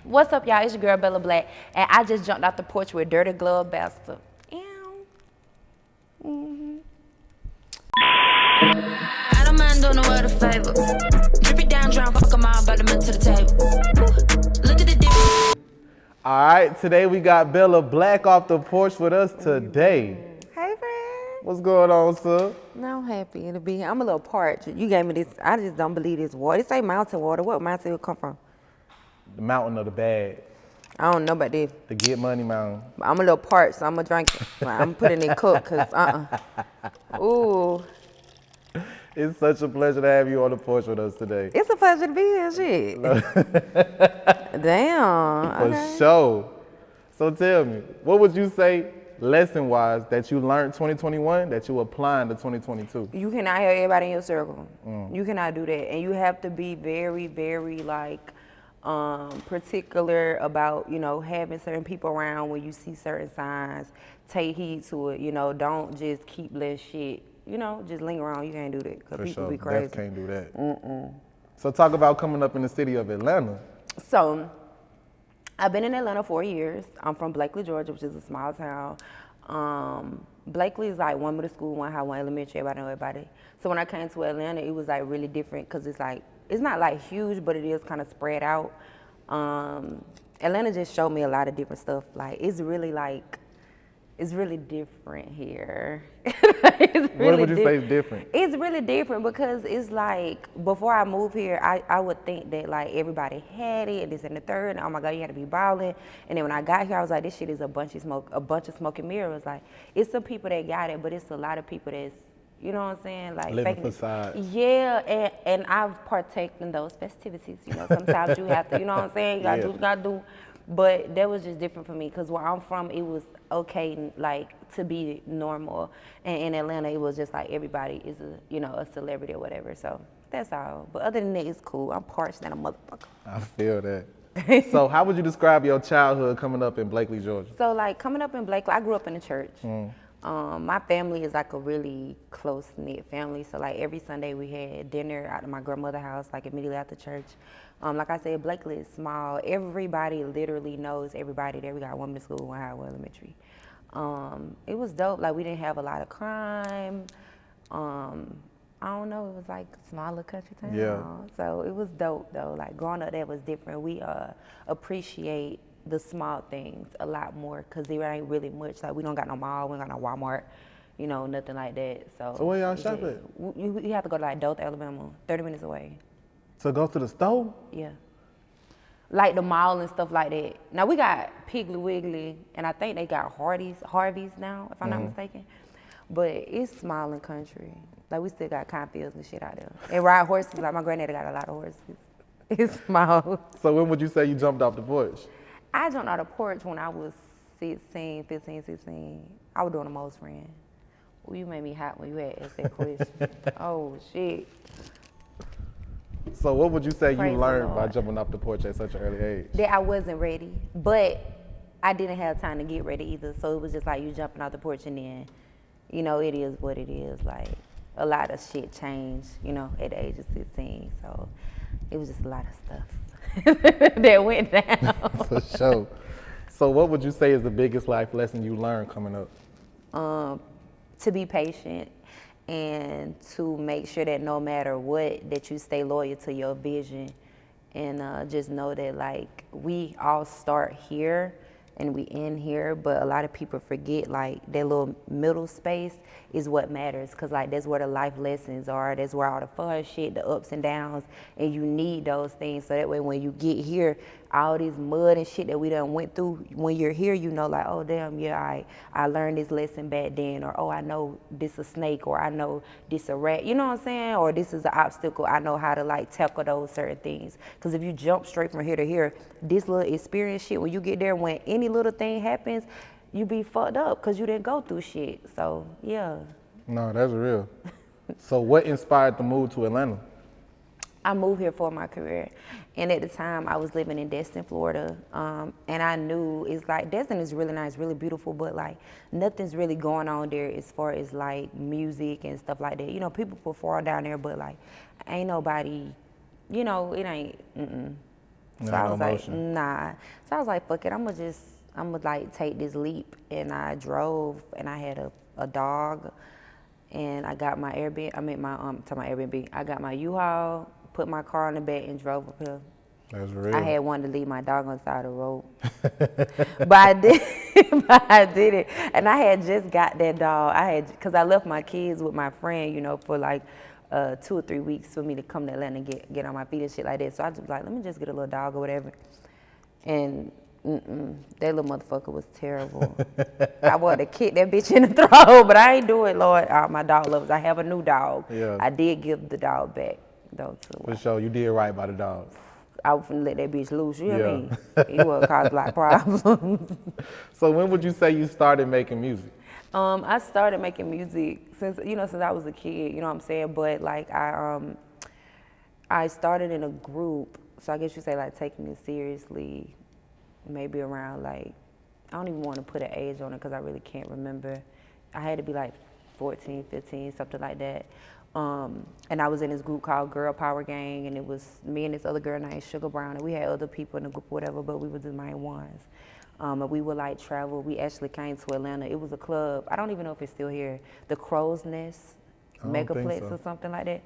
What's up, y'all? It's your girl, Bella Blaq, and I just jumped off the porch with Dirty Glove Bastard. Mm-hmm. I don't mind doing the world a favor. Drip it down, drown, fuck 'em all, but I'm to the table. Look at the difference. All right, today we got Bella Blaq off the porch with us today. Hey, friend. What's going on, sir? No, I'm happy to be here. I'm a little parched. You gave me this. I just don't believe this water. It say mountain water. What mountain it come from? The mountain of the bag. I don't know about this. The Get Money Mountain. I'm a little parched, so I'm going to drink it. I'm putting it in cook because, Ooh. It's such a pleasure to have you on the porch with us today. It's a pleasure to be here, shit. Damn. For Okay. sure. So tell me, what would you say lesson-wise that you learned 2021 that you applying to 2022? You cannot have everybody in your circle. You cannot do that. And you have to be very, very, particular about, having certain people around when you see certain signs. Take heed to it, don't just keep letting shit, just linger around. You can't do that because people be crazy. Can't do that. So talk about coming up in the city of Atlanta. So, I've been in Atlanta 4 years. I'm from Blackley, Georgia, which is a small town. Blackley is like one middle school, one high, one elementary, everybody know everybody. So when I came to Atlanta, it was like really different because it's not like huge, but it is kind of spread out. Atlanta just showed me a lot of different stuff. It's really different here. What would you say is different? It's really different because it's like, before I moved here, I would think that everybody had it, and this and the third, and oh my God, you had to be balling. And then when I got here, I was like, this shit is a bunch of smoke and mirrors. It's some people that got it, but it's a lot of people that's, you know what I'm saying? Living facade. Yeah, and I've partaken in those festivities. Sometimes you have to, you know what I'm saying? You gotta do what you gotta do. But that was just different for me because where I'm from, it was okay, to be normal. And in Atlanta, it was just everybody is a celebrity or whatever. So that's all. But other than that, it's cool. I'm parched than a motherfucker. I feel that. So how would you describe your childhood coming up in Blackley, Georgia? So coming up in Blackley, I grew up in the church. My family is a really close-knit family. So every Sunday we had dinner out of my grandmother's house, immediately after church. Like I said, Blackley is small. Everybody literally knows everybody there. We got one middle school, one high, one elementary. It was dope. We didn't have a lot of crime. I don't know, it was a smaller country town. Yeah. So it was dope though. Growing up there was different. We appreciate the small things a lot more because there ain't really much. We don't got no mall, we don't got no Walmart, nothing like that. So where y'all shop at? You have to go to Dothan, Alabama, 30 minutes away. So go to the store? Yeah. The mall and stuff like that. Now we got Piggly Wiggly, and I think they got Harvey's now, if I'm not mistaken. But it's small and country. We still got cornfields and shit out there. And ride horses. My granddaddy got a lot of horses. It's small. So when would you say you jumped off the porch? I jumped off the porch when I was 15, 16. I was doing the most, friend. Well, you made me hot when you had asked that question. Oh, shit. So what would you say Praise you the learned by Lord. jumping off the porch at such an early age? That I wasn't ready, but I didn't have time to get ready either. So it was just you jumping off the porch and then, it is what it is. A lot of shit changed, at the age of 16. So it was just a lot of stuff that went down. For sure. So what would you say is the biggest life lesson you learned coming up? To be patient and to make sure that no matter what, that you stay loyal to your vision and just know that we all start here and we end here, but a lot of people forget that little middle space is what matters because that's where the life lessons are. That's where all the fun shit, the ups and downs, and you need those things so that way when you get here, all this mud and shit that we done went through, when you're here, oh damn, yeah, I learned this lesson back then, or oh, I know this a snake, or I know this a rat, you know what I'm saying? Or this is an obstacle, I know how to tackle those certain things. Because if you jump straight from here to here, this little experience shit, when you get there, when any little thing happens, you be fucked up because you didn't go through shit. So yeah. No, that's real. So what inspired the move to Atlanta? I moved here for my career. And at the time, I was living in Destin, Florida. And I knew Destin is really nice, really beautiful, but nothing's really going on there as far as music and stuff like that. People perform down there, but ain't nobody, it ain't, So I was like, nah. So I was like, fuck it, I'm gonna like take this leap. And I drove, and I had a dog, and I got my Airbnb. I got my U-Haul, put my car in the back, and drove up here. That's real. I had wanted to leave my dog on the side of the road, but I did. But I did it, and I had just got that dog. Because I left my kids with my friend, you know, for like 2 or 3 weeks for me to come to Atlanta and get on my feet and shit like that. So I just was like, let me just get a little dog or whatever. And that little motherfucker was terrible. I wanted to kick that bitch in the throat, but I ain't do it, Lord. My dog loves. I have a new dog. Yeah. I did give the dog back though too. For sure, you did right by the dog. I was finna let that bitch loose. You know what I mean? He would cause a lot of problems. So when would you say you started making music? I started making music since I was a kid, you know what I'm saying? But like I started in a group, so I guess you say like taking it seriously, maybe around like, I don't even want to put an age on it because I really can't remember. I had to be like 14, 15, something like that. And I was in this group called Girl Power Gang, and it was me and this other girl named Sugar Brown, and we had other people in the group or whatever, but we were the main ones. And we would like travel. We actually came to Atlanta. It was a club. I don't even know if it's still here. The Crow's Nest Megaplex or something like that.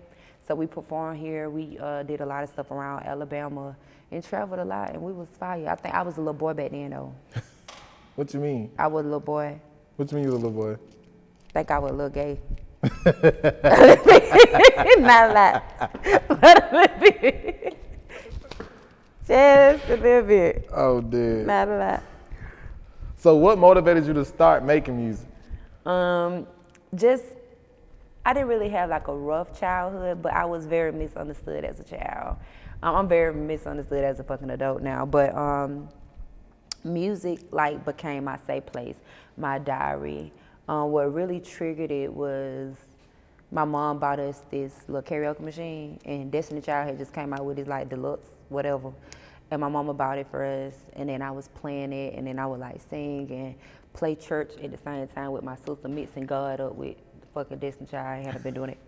So we performed here. We did a lot of stuff around Alabama and traveled a lot, and we was fire. I think I was a little boy back then though. What you mean? I was a little boy. What you mean you was a little boy? Think I was a little gay. Not a lot, but a little bit. Just a little bit. Oh, dude. Not a lot. So what motivated you to start making music? I didn't really have like a rough childhood, but I was very misunderstood as a child. I'm very misunderstood as a fucking adult now, but music like became my safe place, my diary. What really triggered it was my mom bought us this little karaoke machine, and Destiny Child had just came out with this like deluxe whatever, and my mama bought it for us, and then I was playing it, and then I would like sing and play church at the same time with my sister, mixing God up with fucking Destiny Child. I hadn't been doing it,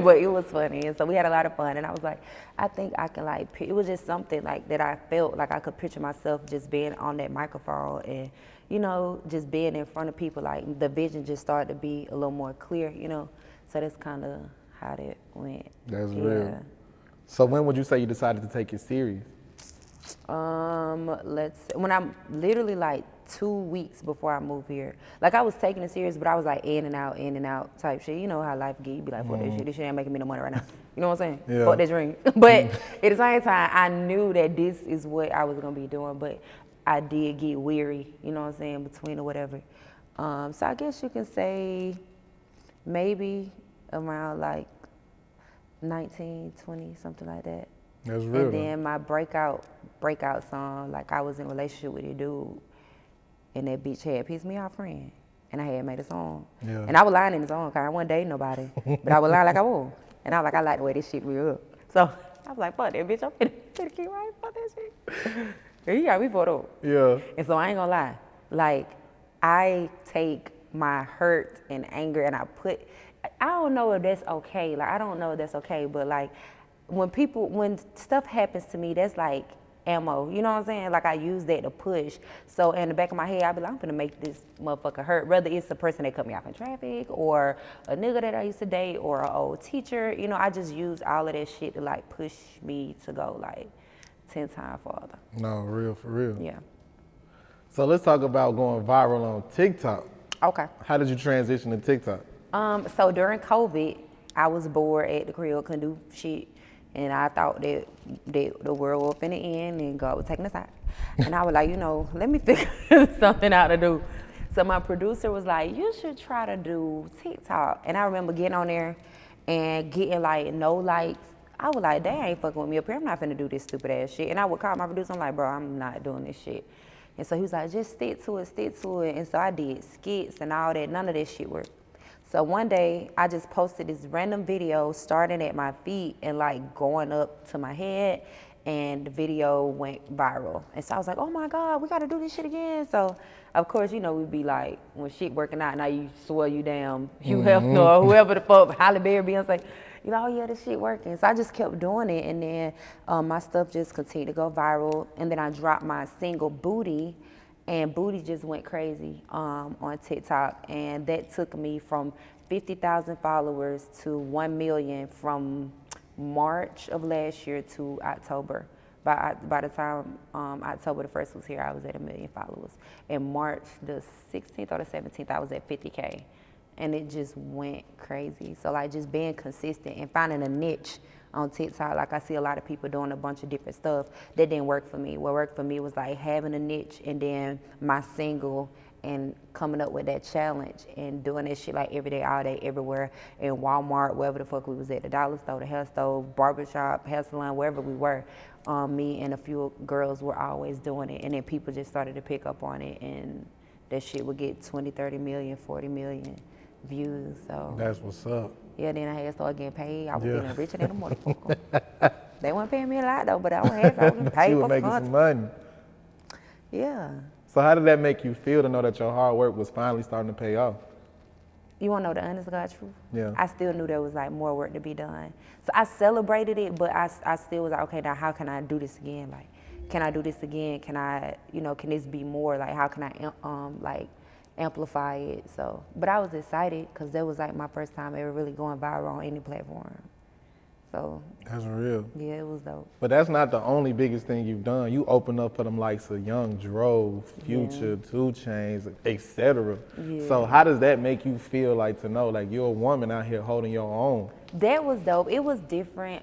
but it was funny, and so we had a lot of fun, and I was like, I think I can like, it was just something like that I felt like I could picture myself just being on that microphone and, you know, just being in front of people, like the vision just started to be a little more clear, you know, so that's kind of how that went. That's real. So when would you say you decided to take it serious? When I'm literally like 2 weeks before I moved here. Like I was taking it serious, but I was like in and out type shit. You know how life get, you be like, fuck that shit, this shit ain't making me no money right now. You know what I'm saying? Yeah. Fuck that dream. But at the same time, I knew that this is what I was gonna be doing, but I did get weary, you know what I'm saying, between or whatever. So I guess you can say maybe around like 19, 20, something like that. That's real. And then my breakout song, like I was in a relationship with a dude, and that bitch had pissed me off, friend, and I had made a song. Yeah. And I was lying in the song, cause I wasn't dating nobody, but I was lying like I was. And I was like, I like the way this shit real up. So I was like, fuck that bitch, I'm finna keep writing, fuck that shit. And he got me put up. Yeah. And so I ain't gonna lie, like I take my hurt and anger and I don't know if that's okay. Like I don't know if that's okay, but like when stuff happens to me, that's like ammo, you know what I'm saying? Like I use that to push. So in the back of my head, I be like, I'm gonna make this motherfucker hurt. Whether it's the person that cut me off in traffic or a nigga that I used to date or an old teacher, you know, I just use all of that shit to like push me to go like 10 times farther. No, real, for real. Yeah. So let's talk about going viral on TikTok. Okay. How did you transition to TikTok? So during COVID, I was bored at the crib, couldn't do shit. And I thought that the world was finna end and God was taking us out. And I was like, you know, let me figure something out to do. So my producer was like, you should try to do TikTok. And I remember getting on there and getting like no likes. I was like, they ain't fucking with me up here. I'm not finna do this stupid ass shit. And I would call my producer, I'm like, bro, I'm not doing this shit. And so he was like, just stick to it. And so I did skits and all that. None of that shit worked. So one day, I just posted this random video starting at my feet and like going up to my head, and the video went viral. And so I was like, oh my God, we gotta do this shit again. So of course, you know, we'd be like, when shit working out, now you swear you damn, you have no, whoever the fuck, Halle Berry, Beyonce, You're like, oh yeah, this shit working. So I just kept doing it, and then my stuff just continued to go viral. And then I dropped my single Booty, and Booty just went crazy on TikTok, and that took me from 50,000 followers to 1 million from March of last year to October. By the time October the 1st was here, I was at 1 million followers. In March the 16th or the 17th, I was at 50K. And it just went crazy. So like just being consistent and finding a niche on TikTok. Like I see a lot of people doing a bunch of different stuff. That didn't work for me. What worked for me was like having a niche and then my single and coming up with that challenge and doing this shit like every day, all day, everywhere, in Walmart, wherever the fuck we was at, the dollar store, the hair store, barbershop, hair salon, wherever we were. Me and a few girls were always doing it, and then people just started to pick up on it, and that shit would get 20, 30 million, 40 million views. So That's what's up. yeah, then I had to start getting paid. I was getting richer than a motherfucker. They weren't paying me a lot though, but I was getting paid You for were making fun. some money. Yeah. So how did that make you feel to know that your hard work was finally starting to pay off? You want to know the honest God truth? Yeah. I still knew there was like more work to be done. So I celebrated it, but I still was like, okay, now how can I do this again? Like, can I do this again? Can I, can this be more? Like, how can I amplify it? So, but I was excited because that was like my first time ever really going viral on any platform. So That's real. yeah, it was dope. But that's not the only biggest thing you've done. You opened up for them likes of Young Dro, Future, 2 Chainz, etc. Yeah. So how does that make you feel like to know like you're a woman out here holding your own? That was dope. It was different,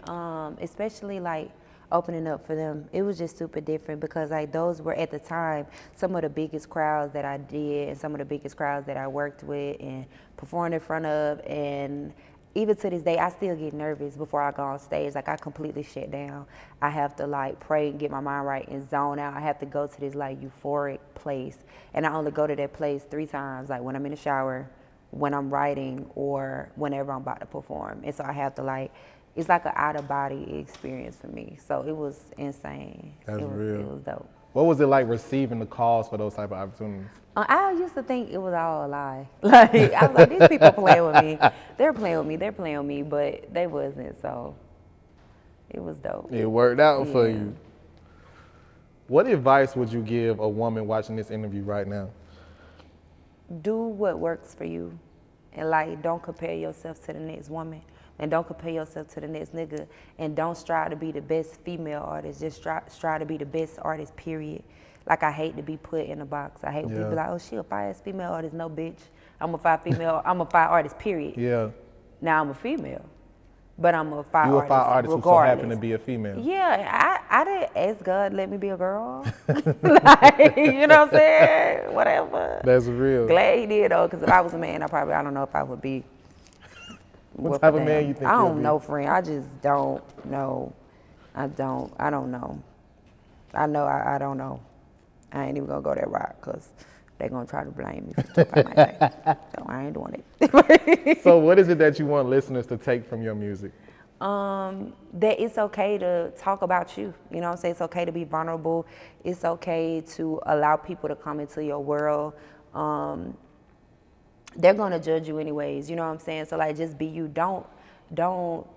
especially like opening up for them. It was just super different because like those were at the time some of the biggest crowds that I did and some of the biggest crowds that I worked with and performed in front of. And even to this day, I still get nervous before I go on stage. Like I completely shut down. I have to like pray and get my mind right and zone out. I have to go to this like euphoric place. And I only go to that place 3 times, like when I'm in the shower, when I'm writing, or whenever I'm about to perform. And so I have to like, it's like an out of body experience for me. So it was insane. That's real. It was dope. What was it like receiving the calls for those type of opportunities? I used to think it was all a lie. Like, I was like, these people playing with me. They're playing with me, but they wasn't, so it was dope. It worked out for Yeah. you. What advice would you give a woman watching this interview right now? Do what works for you. And like, don't compare yourself to the next woman. And don't compare yourself to the next nigga. And don't strive to be the best female artist. Just strive to be the best artist, period. Like, I hate to be put in a box. I hate when people like, oh, she a fire female artist. No, bitch. I'm a fire artist, period. Yeah. Now I'm a female, but I'm a fire artist. You a fire artist regardless. who so happen to be a female. Yeah, I didn't ask God let me be a girl. Like, you know what I'm saying? Whatever. That's real. Glad he did though, because if I was a man, I don't know if I would be. What type of man you think I you'll don't be? know, friend. I just don't know. I don't know. I know I don't know. I ain't even gonna go that route because they're gonna try to blame me for talking like that. So I ain't doing it. So what is it that you want listeners to take from your music? That it's okay to talk about you. You know what I'm saying? It's okay to be vulnerable. It's okay to allow people to come into your world. They're gonna judge you anyways, you know what I'm saying? So like, just be you. Don't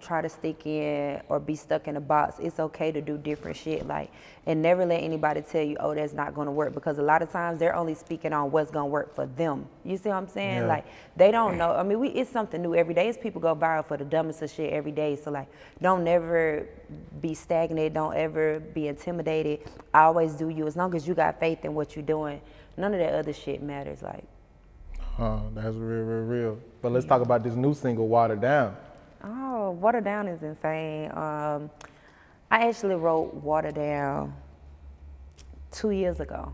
try to stick in or be stuck in a box. It's okay to do different shit, like, and never let anybody tell you, oh, that's not gonna work, because a lot of times they're only speaking on what's gonna work for them. You see what I'm saying? Yeah. Like, they don't know. I mean, it's something new every day. It's people go viral for the dumbest of shit every day. So like, don't never be stagnant. Don't ever be intimidated. Always do you. As long as you got faith in what you're doing, none of that other shit matters. Like, That's real. But let's talk about this new single, Watered Down. oh, Water Down is insane. I actually wrote Water Down 2 years ago.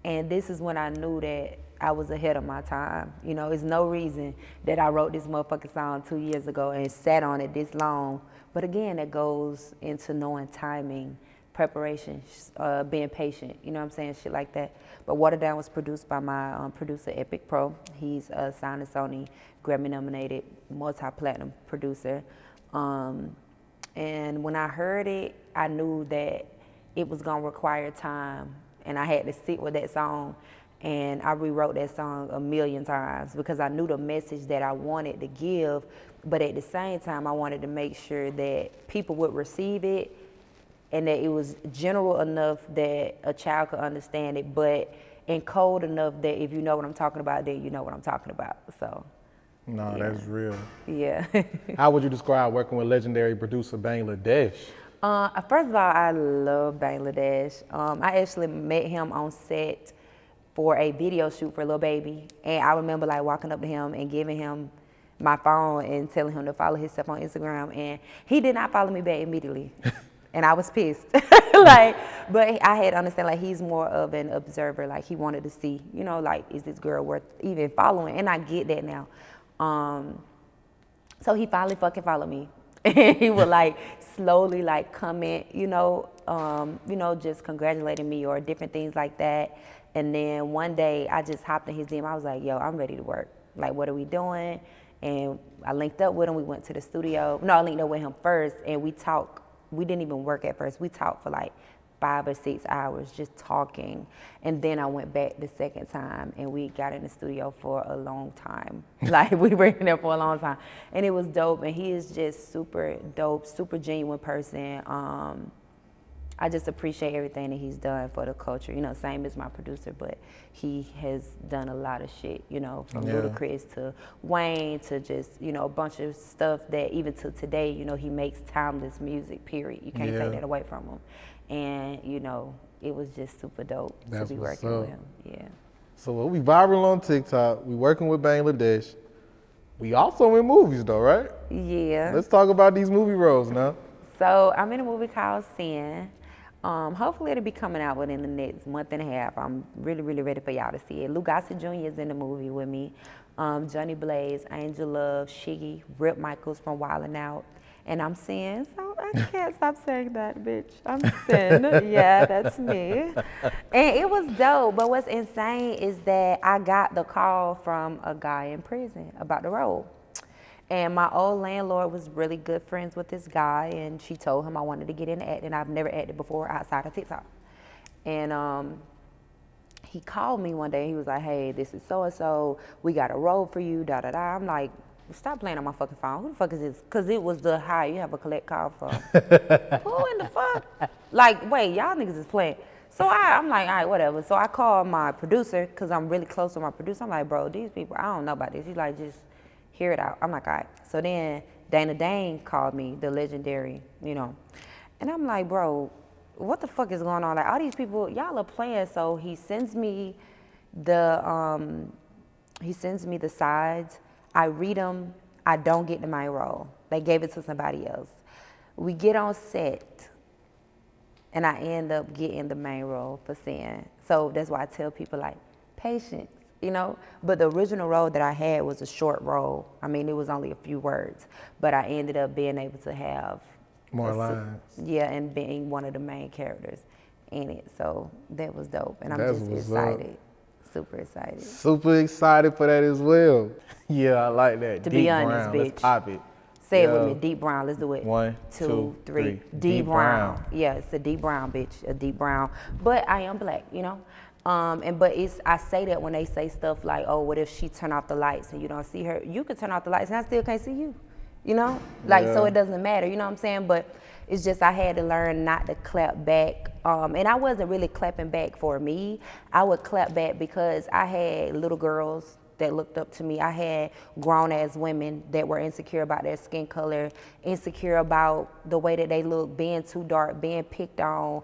And this is when I knew that I was ahead of my time. You know, it's no reason that I wrote this motherfucking song 2 years ago and sat on it this long. But again, that goes into knowing timing, preparation, being patient, you know what I'm saying, shit like that. But Water Down was produced by my producer, Epic Pro. He's signed to Sony, Grammy-nominated, multi-platinum producer. And when I heard it, I knew that it was gonna require time, and I had to sit with that song And I rewrote that song a million times because I knew the message that I wanted to give, but at the same time, I wanted to make sure that people would receive it and that it was general enough that a child could understand it, but in code enough that if you know what I'm talking about, then you know what I'm talking about. So. No, Yeah. that's real. Yeah. How would you describe working with legendary producer Bangladesh? First of all, I love Bangladesh. I actually met him on set for a video shoot for Lil Baby. And I remember like walking up to him and giving him my phone and telling him to follow himself on Instagram. And he did not follow me back immediately. And I was pissed. Like, but I had to understand like he's more of an observer. Like he wanted to see, you know, like, is this girl worth even following? And I get that now. So he finally fucking followed me. And he would like slowly like comment, just congratulating me or different things like that. And then one day I just hopped in his DM. I was like, yo, I'm ready to work. Like, what are we doing? And I linked up with him. We went to the studio. No, I linked up with him first and we talked. We didn't even work at first. We talked for like 5 or 6 hours just talking. And then I went back the second time and we got in the studio for a long time. Like we were in there for a long time. And it was dope. And he is just super dope, super genuine person. I just appreciate everything that he's done for the culture. You know, same as my producer, but he has done a lot of shit, you know, from Ludacris to Wayne to just, you know, a bunch of stuff that even to today, you know, he makes timeless music, period. You can't take that away from him. And, you know, it was just super dope to be working with him. Yeah. So we viral on TikTok. We working with Bangladesh. We also in movies though, right? Yeah. Let's talk about these movie roles now. So I'm in a movie called Sin. Hopefully it'll be coming out within the next month and a half. I'm really, really ready for y'all to see it. Lou Gossett Jr. is in the movie with me. Johnny Blaze, Angel Love, Shiggy, Rip Michaels from Wildin' Out. And I'm Sin, so I can't stop saying that, bitch. I'm Sin. Yeah, that's me. And it was dope, but what's insane is that I got the call from a guy in prison about the role. And my old landlord was really good friends with this guy, and she told him I wanted to get into acting. I've never acted before outside of TikTok. And he called me one day, and he was like, hey, this is so-and-so. We got a role for you, da-da-da. I'm like, stop playing on my fucking phone. Who the fuck is this? Because it was the high you have a collect call from. Who in the fuck? Like, wait, y'all niggas is playing. So I'm like, all right, whatever. So I called my producer, because I'm really close to my producer. I'm like, bro, these people, I don't know about this. He's like, just hear it out. I'm like, all right. So then Dana Dane called me, the legendary, you know. And I'm like, bro, what the fuck is going on? Like, all these people, y'all are playing. So he sends me the sides. I read them. I don't get the main role. They gave it to somebody else. We get on set, and I end up getting the main role for Sin. So that's why I tell people, like, patience. You know, but the original role that I had was a short role. I mean, it was only a few words, but I ended up being able to have more lines. Yeah, and being one of the main characters in it. So that was dope, and I'm That's just what's excited, up. super excited. Super excited for that as well. Yeah, I like that. To Deep be honest, brown. bitch. Let's pop it. Say it with me, deep brown. Let's do it. 1, 2, 3. Deep brown. Yeah, it's a deep brown, bitch. A deep brown. But I am black, you know. I say that when they say stuff like, oh, what if she turn off the lights and you don't see her? You could turn off the lights and I still can't see you, you know? Like, so it doesn't matter, you know what I'm saying? But it's just I had to learn not to clap back. And I wasn't really clapping back for me. I would clap back because I had little girls that looked up to me. I had grown-ass women that were insecure about their skin color, insecure about the way that they look, being too dark, being picked on.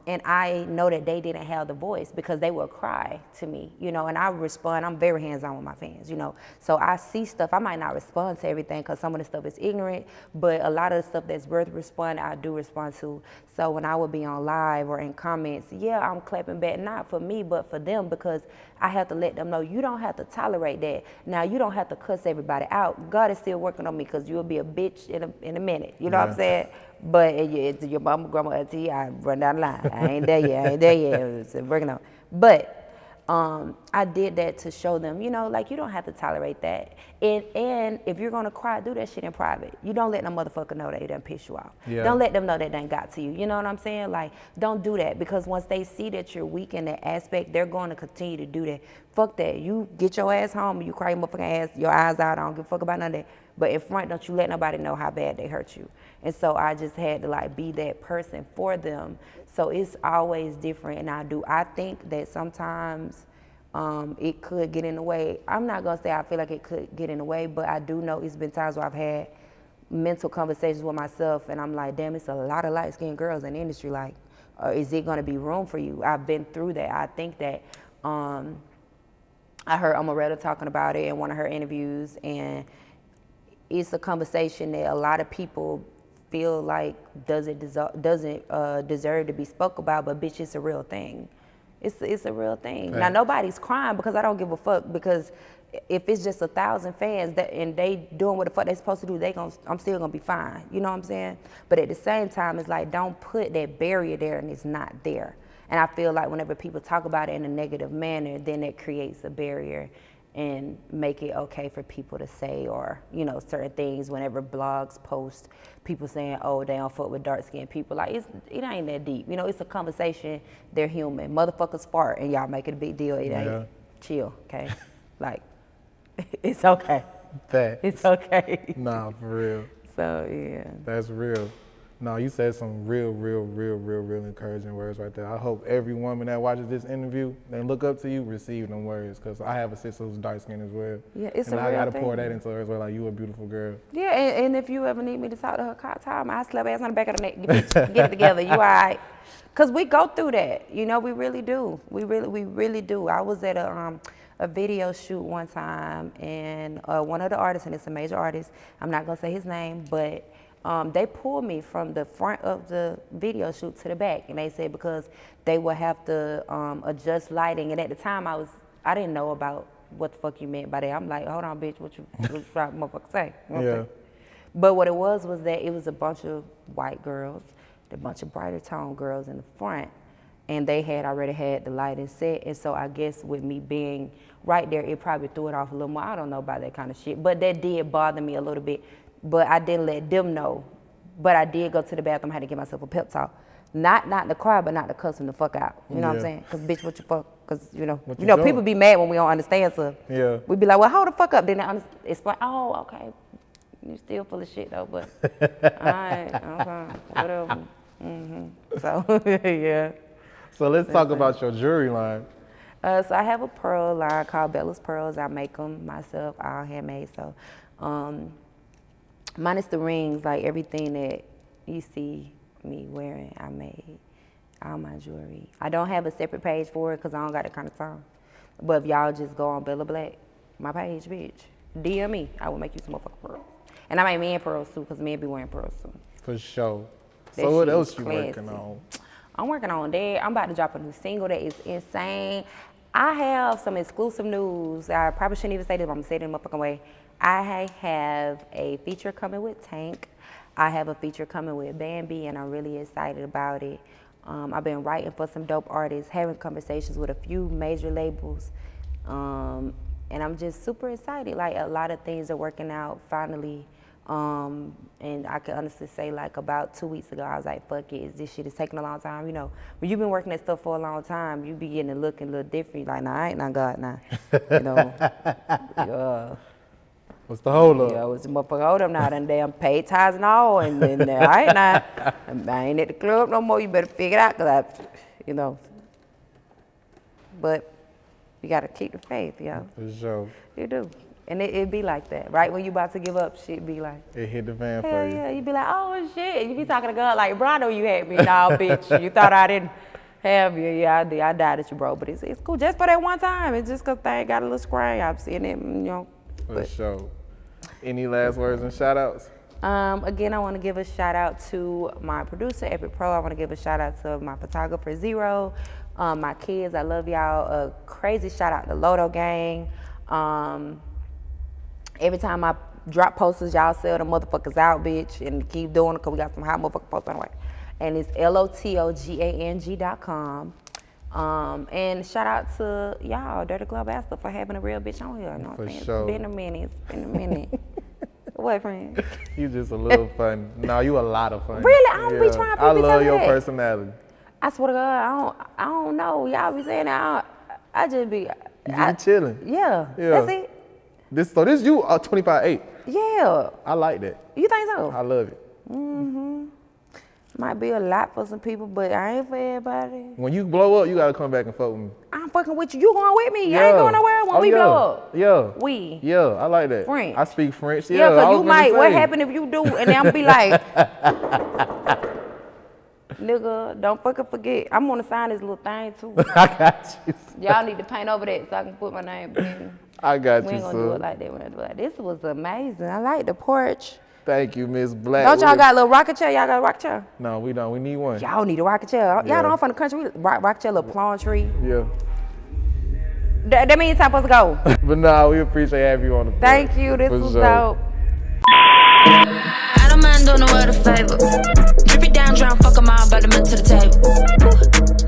And I know that they didn't have the voice because they would cry to me, you know, and I respond. I'm very hands-on with my fans, you know. So I see stuff. I might not respond to everything because some of the stuff is ignorant, but a lot of the stuff that's worth responding, I do respond to. So when I would be on live or in comments, yeah, I'm clapping back, not for me, but for them, because I have to let them know you don't have to tolerate that. Now, you don't have to cuss everybody out. God is still working on me because you'll be a bitch in a minute. You know what I'm saying? But it's your mama, grandma, auntie, I run down the line. I ain't there yet. It's working on. But I did that to show them, you know, like, you don't have to tolerate that. And if you're gonna cry, do that shit in private. You don't let no motherfucker know that it done piss you off. Yeah. Don't let them know that done got to you. You know what I'm saying? Like, don't do that, because once they see that you're weak in that aspect, they're going to continue to do that. Fuck that. You get your ass home, you cry your motherfucking ass, your eyes out, I don't give a fuck about none of that. But in front, don't you let nobody know how bad they hurt you. And so I just had to, like, be that person for them. So it's always different. And I think that sometimes it could get in the way. I'm not gonna say I feel like it could get in the way, but I do know it's been times where I've had mental conversations with myself, and I'm like, damn, it's a lot of light-skinned girls in the industry. Like, is it gonna be room for you? I've been through that. I think that I heard Amaretta talking about it in one of her interviews, and it's a conversation that a lot of people feel like doesn't deserve to be spoke about, but bitch, it's a real thing. It's a real thing. Right. Now, nobody's crying because I don't give a fuck, because if it's just 1,000 fans and they doing what the fuck they supposed to do, I'm still gonna be fine. You know what I'm saying? But at the same time, it's like, don't put that barrier there and it's not there. And I feel like whenever people talk about it in a negative manner, then it creates a barrier and make it okay for people to say, or, you know, certain things. Whenever blogs post people saying, oh, they don't fuck with dark-skinned people, like, it ain't that deep. You know, it's a conversation. They're human. Motherfuckers fart and y'all make it a big deal. It ain't. Chill, okay? Like, it's okay. It's okay. Nah, for real. So, yeah. That's real. No, you said some real encouraging words right there. I hope every woman that watches this interview and look up to you receive them words, because I have a sister who's dark skinned as well. Yeah, it's and a real thing. I gotta pour that into her as well. Like, you a beautiful girl. Yeah, and if you ever need me to talk to her, call me. I slap ass on the back of the neck. Get it together. You all right? Because we go through that. You know, we really do. We really do. I was at a video shoot one time, and one of the artists, and it's a major artist, I'm not gonna say his name, but they pulled me from the front of the video shoot to the back, and they said because they would have to adjust lighting. And at the time, I didn't know about what the fuck you meant by that. I'm like, hold on, bitch, what you trying to motherfucker say? Yeah. But what it was that it was a bunch of white girls, a bunch of brighter tone girls in the front, and they had already had the lighting set. And so I guess with me being right there, it probably threw it off a little more. I don't know about that kind of shit, but that did bother me a little bit. But I didn't let them know. But I did go to the bathroom, had to give myself a pep talk. Not to cry, but not to cuss them the fuck out. You know what I'm saying? Because bitch, what you fuck? Because, you know, people be mad when we don't understand stuff. Yeah. We be like, well, hold the fuck up. Then they explain, oh, okay. You still full of shit though, but all right, okay, whatever. So, yeah. So let's talk about your jewelry line. So I have a pearl line called Bella's Pearls. I make them myself, all handmade. So, minus the rings, like everything that you see me wearing, I made. All my jewelry. I don't have a separate page for it because I don't got that kind of time. But if y'all just go on Bella Blaq, my page, bitch, DM me. I will make you some motherfucking pearls. And I make men pearls too, because men be wearing pearls too. For sure. That So what shit else is you classy. working on? I'm working on that. I'm about to drop a new single that is insane. I have some exclusive news. I probably shouldn't even say this, but I'm gonna say it in a motherfucking way. I have a feature coming with Tank. I have a feature coming with Bambi, and I'm really excited about it. I've been writing for some dope artists, having conversations with a few major labels, and I'm just super excited. Like, a lot of things are working out finally, and I can honestly say, like, about 2 weeks ago, I was like, fuck it, this shit is taking a long time. You know, when you've been working that stuff for a long time, you be getting to looking a little different. Like, nah, I ain't not God now. You know, What's the hold up? yeah, what's the motherfucker hold up now? Done damn paid tithes and all, and then all right now, I ain't at the club no more. You better figure it out, cause you know. But you gotta keep the faith, yo. For sure. You do, and it be like that, right? When you about to give up, shit be like, It hit the fan hell for you. yeah. You be like, oh shit. And you be talking to God like, bro, I know you had me. Nah, bitch, you thought I didn't have you. Yeah, I did. I died at you, bro. But it's cool just for that one time. It's just cause thing got a little scratch. I've seen it, you know. For sure. Any last words and shout outs? Again, I want to give a shout out to my producer, Epic Pro. I want to give a shout out to my photographer, Zero. My kids, I love y'all. A crazy shout out to Lodo Gang. Every time I drop posters, y'all sell the motherfuckers out, bitch, and keep doing it because we got some hot motherfucking posters anyway. And it's LOTOGANG.com. And shout out to y'all, Dirty Glove Bastard, for having a real bitch on here. You know what I'm saying? sure. It's been a minute. What, friend? You just a little funny. No, you a lot of fun. Really? I don't be trying to I be love telling your that. personality. I swear to God, I don't know. Y'all be saying that. I just be. You be chilling. Yeah, Yeah. that's it. This you 25-8. Yeah. I like that. You think so? I love it. Might be a lot for some people, but I ain't for everybody. When you blow up, you gotta come back and fuck with me. I'm fucking with you. You going with me? I ain't going nowhere when we yeah. blow up. Yeah. We. Yeah, I like that. French. I speak French. Yeah, I because was you finna might. What say. happen if you do? And then I'm be like, nigga, don't fucking forget. I'm gonna sign this little thing too. I got you. Y'all need to paint over that so I can put my name in. I got We you, ain't gonna do it son. like that. We ain't gonna do it like that. This was amazing. I like the porch. Thank you, Miss Blaq. Don't y'all got a little rocket chair? Y'all got a rocket chair? No, we don't. We need one. Y'all need a rocket chair. Yeah. Y'all don't from the country. We rocket chair, little palm tree. Yeah. That means time supposed to go. But nah, we appreciate having you on the podcast. Thank you. This For was sure. dope. I don't mind doing the world a favor. Drip it down, drown, fuck 'em all, about to melt to the table.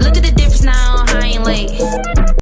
Look at the difference now, I ain't late.